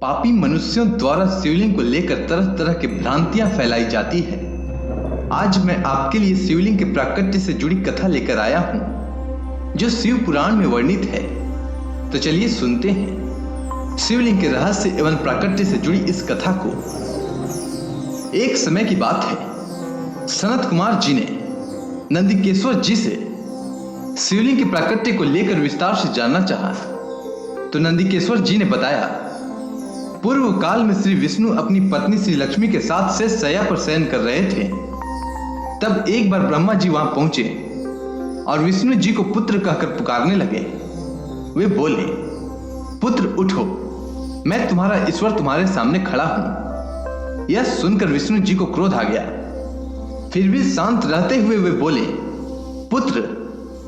पापी मनुष्यों द्वारा शिवलिंग को लेकर तरह तरह की भ्रांतियां फैलाई जाती है। आज मैं आपके लिए शिवलिंग के प्राकट्य से जुड़ी कथा लेकर आया हूं, जो शिव पुराण में वर्णित है। तो चलिए सुनते हैं शिवलिंग के रहस्य एवं प्राकट्य से जुड़ी इस कथा को। एक समय की बात है, सनत कुमार जी ने नंदिकेश्वर जी से शिवलिंग के प्राकट्य को लेकर विस्तार से जानना चाहा। तो नंदिकेश्वर जी ने बताया, पूर्व काल में श्री विष्णु अपनी पत्नी श्री लक्ष्मी के साथ से शैया पर शयन कर रहे थे। तब एक बार ब्रह्मा जी वहां पहुंचे और विष्णु जी को पुत्र कहकर पुकारने लगे। वे बोले, पुत्र उठो, मैं तुम्हारा ईश्वर तुम्हारे सामने खड़ा हूं। यह सुनकर विष्णु जी को क्रोध आ गया। फिर भी शांत रहते हुए वे बोले, पुत्र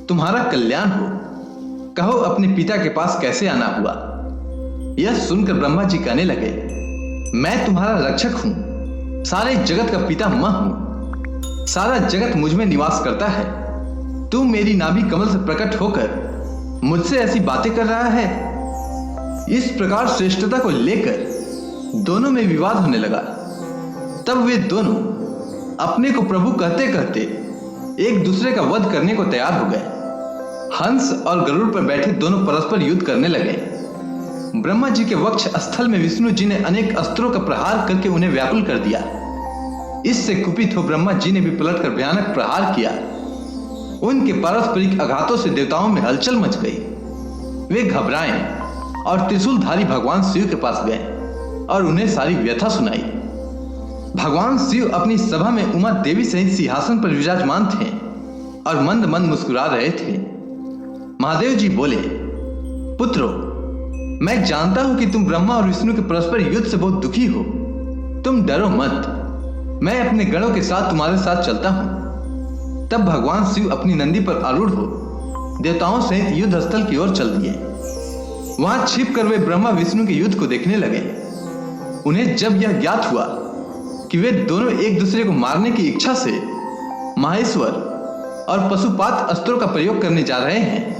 तुम्हारा कल्याण हो, कहो अपने पिता के पास कैसे आना हुआ। यह सुनकर ब्रह्मा जी कहने लगे, मैं तुम्हारा रक्षक हूं, सारे जगत का पिता मैं हूं, सारा जगत मुझ में निवास करता है। तू मेरी नाभि कमल से प्रकट होकर मुझसे ऐसी बातें कर रहा है। इस प्रकार श्रेष्ठता को लेकर दोनों में विवाद होने लगा। तब वे दोनों अपने को प्रभु कहते कहते एक दूसरे का वध करने को तैयार हो गए। हंस और गरुड़ पर बैठे दोनों परस्पर युद्ध करने लगे। ब्रह्मा जी के वक्ष स्थल में विष्णु जी ने अनेक अस्त्रों का प्रहार करके उन्हें व्याकुल कर दिया। इससे कुपित हो ब्रह्मा जी ने भी पलटकर भयानक प्रहार किया। उनके पारस्परिक आघातों से देवताओं में हलचल मच गई। वे घबराए और त्रिशूलधारी भगवान शिव के पास गए और उन्हें सारी व्यथा सुनाई। भगवान शिव अपनी सभा में उमा देवी सहित सिंहासन पर विराजमान थे और मंद मंद मुस्कुरा रहे थे। महादेव जी बोले, पुत्रो, मैं जानता हूं कि तुम ब्रह्मा और विष्णु के परस्पर युद्ध से बहुत दुखी हो। तुम डरो मत, मैं अपने गणों के साथ तुम्हारे साथ चलता हूं। तब भगवान शिव अपनी नंदी पर आरूढ़ हो देवताओं सहित युद्ध स्थल की ओर चल दिए। वहां छिपकर वे ब्रह्मा विष्णु के युद्ध को देखने लगे। उन्हें जब यह ज्ञात हुआ कि वे दोनों एक दूसरे को मारने की इच्छा से माहेश्वर और पशुपात अस्त्रों का प्रयोग करने जा रहे हैं,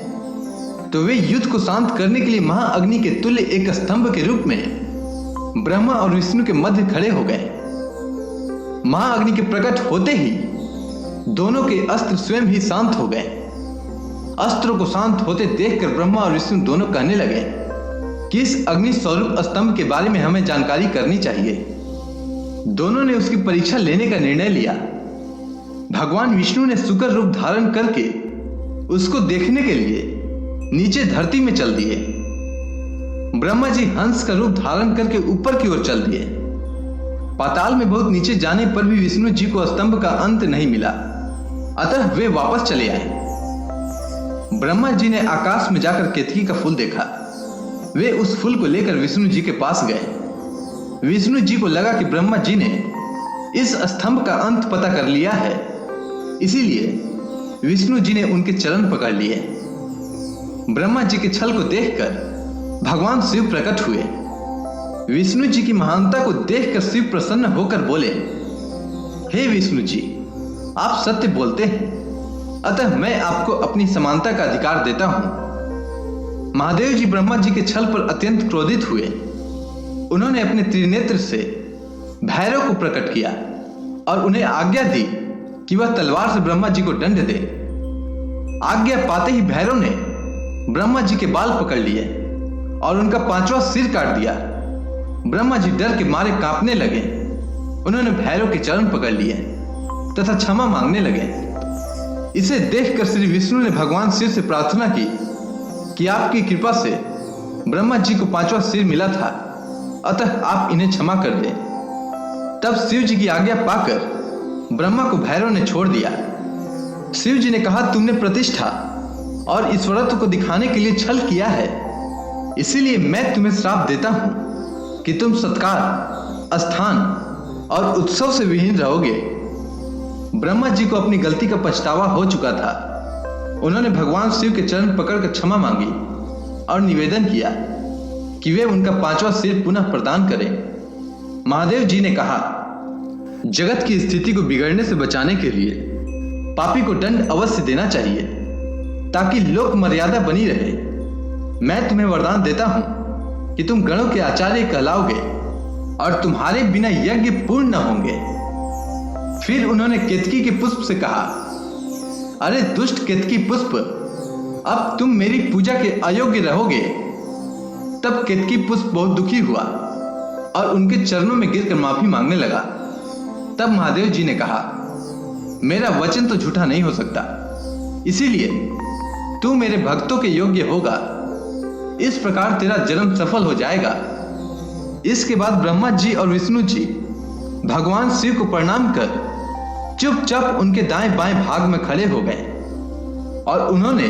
तो वे युद्ध को शांत करने के लिए महाअग्नि के तुल्य एक स्तंभ के रूप में ब्रह्मा और विष्णु के मध्य खड़े हो गए। महाअग्नि के प्रकट होते ही दोनों के अस्त्र स्वयं ही शांत हो गए। अस्त्रों को शांत होते देखकर ब्रह्मा और विष्णु दोनों कहने लगे कि इस अग्नि स्वरूप स्तंभ के बारे में हमें जानकारी करनी चाहिए। दोनों ने उसकी परीक्षा लेने का निर्णय लिया। भगवान विष्णु ने शुकर रूप धारण करके उसको देखने के लिए नीचे धरती में चल दिए। ब्रह्मा जी हंस का रूप धारण करके ऊपर की ओर चल दिए। पाताल में बहुत नीचे जाने पर भी विष्णु जी को स्तंभ का अंत नहीं मिला, अतः वे वापस चले आए। ब्रह्मा जी ने आकाश में जाकर केतकी का फूल देखा। वे उस फूल को लेकर विष्णु जी के पास गए। विष्णु जी को लगा कि ब्रह्मा जी ने इस स्तंभ का अंत पता कर लिया है, इसीलिए विष्णु जी ने उनके चरण पकड़ लिए। ब्रह्मा जी के छल को देखकर भगवान शिव प्रकट हुए। विष्णु जी की महानता को देखकर शिव प्रसन्न होकर बोले, हे विष्णु जी, आप सत्य बोलते हैं, अतः मैं आपको अपनी समानता का अधिकार देता हूं। महादेव जी ब्रह्मा जी के छल पर अत्यंत क्रोधित हुए। उन्होंने अपने त्रिनेत्र से भैरव को प्रकट किया और उन्हें आज्ञा दी कि वह तलवार से ब्रह्मा जी को दंड दे। आज्ञा पाते ही भैरव ने ब्रह्मा जी के बाल पकड़ लिए और उनका पांचवा सिर काट दिया। ब्रह्मा जी डर के मारे कांपने लगे। उन्होंने भैरव के चरण पकड़ लिए तथा क्षमा मांगने लगे। इसे देखकर श्री विष्णु ने भगवान शिव से प्रार्थना की कि आपकी कृपा से ब्रह्मा जी को पांचवा सिर मिला था, अतः आप इन्हें क्षमा कर दें। तब शिव जी की आज्ञा पाकर ब्रह्मा को भैरव ने छोड़ दिया। शिव जी ने कहा, तुमने प्रतिष्ठा और ईश्वरत्व को दिखाने के लिए छल किया है, इसीलिए मैं तुम्हें श्राप देता हूं कि तुम सत्कार, स्थान और उत्सव से विहीन रहोगे। ब्रह्मा जी को अपनी गलती का पछतावा हो चुका था। उन्होंने भगवान शिव के चरण पकड़कर क्षमा मांगी और निवेदन किया कि वे उनका पांचवा सिर पुनः प्रदान करें। महादेव जी ने कहा, जगत की स्थिति को बिगड़ने से बचाने के लिए पापी को दंड अवश्य देना चाहिए ताकि लोक मर्यादा बनी रहे। मैं तुम्हें वरदान देता हूं कि तुम गणों के आचार्य कहलाओगे और तुम्हारे बिना यज्ञ पूर्ण न होंगे। फिर उन्होंने केतकी के पुष्प से कहा, अरे दुष्ट केतकी पुष्प, अब तुम मेरी पूजा के अयोग्य रहोगे। तब केतकी पुष्प बहुत दुखी हुआ और उनके चरणों में गिरकर माफी मांगने लगा। तब महादेव जी ने कहा, मेरा वचन तो झूठा नहीं हो सकता, इसीलिए तू मेरे भक्तों के योग्य होगा। इस प्रकार तेरा जन्म सफल हो जाएगा। इसके बाद ब्रह्मा जी और विष्णु जी भगवान शिव को प्रणाम कर चुपचाप उनके दाएं बाएं भाग में खड़े हो गए और उन्होंने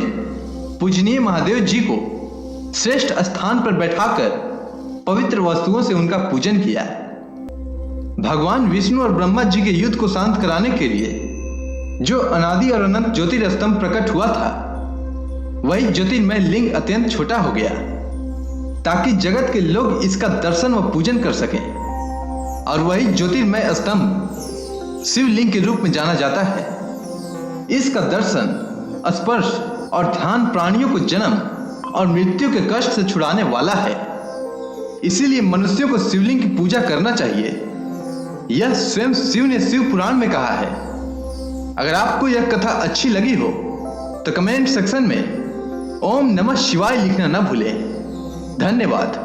पूजनीय महादेव जी को श्रेष्ठ स्थान पर बैठाकर पवित्र वस्तुओं से उनका पूजन किया। भगवान विष्णु और ब्रह्मा जी के युद्ध को शांत कराने के लिए जो अनादि और अनंत ज्योतिर्स्तंभ प्रकट हुआ था, वही ज्योतिर्मय लिंग अत्यंत छोटा हो गया ताकि जगत के लोग इसका दर्शन व पूजन कर सकें। और वही ज्योतिर्मय स्तंभ शिवलिंग के रूप में जाना जाता है। इसका दर्शन, स्पर्श और ध्यान प्राणियों को जन्म और मृत्यु के कष्ट से छुड़ाने वाला है। इसीलिए मनुष्यों को शिवलिंग की पूजा करना चाहिए। यह स्वयं शिव ने शिव पुराण में कहा है। अगर आपको यह कथा अच्छी लगी हो तो कमेंट सेक्शन में ओम नमः शिवाय लिखना न भूलें। धन्यवाद।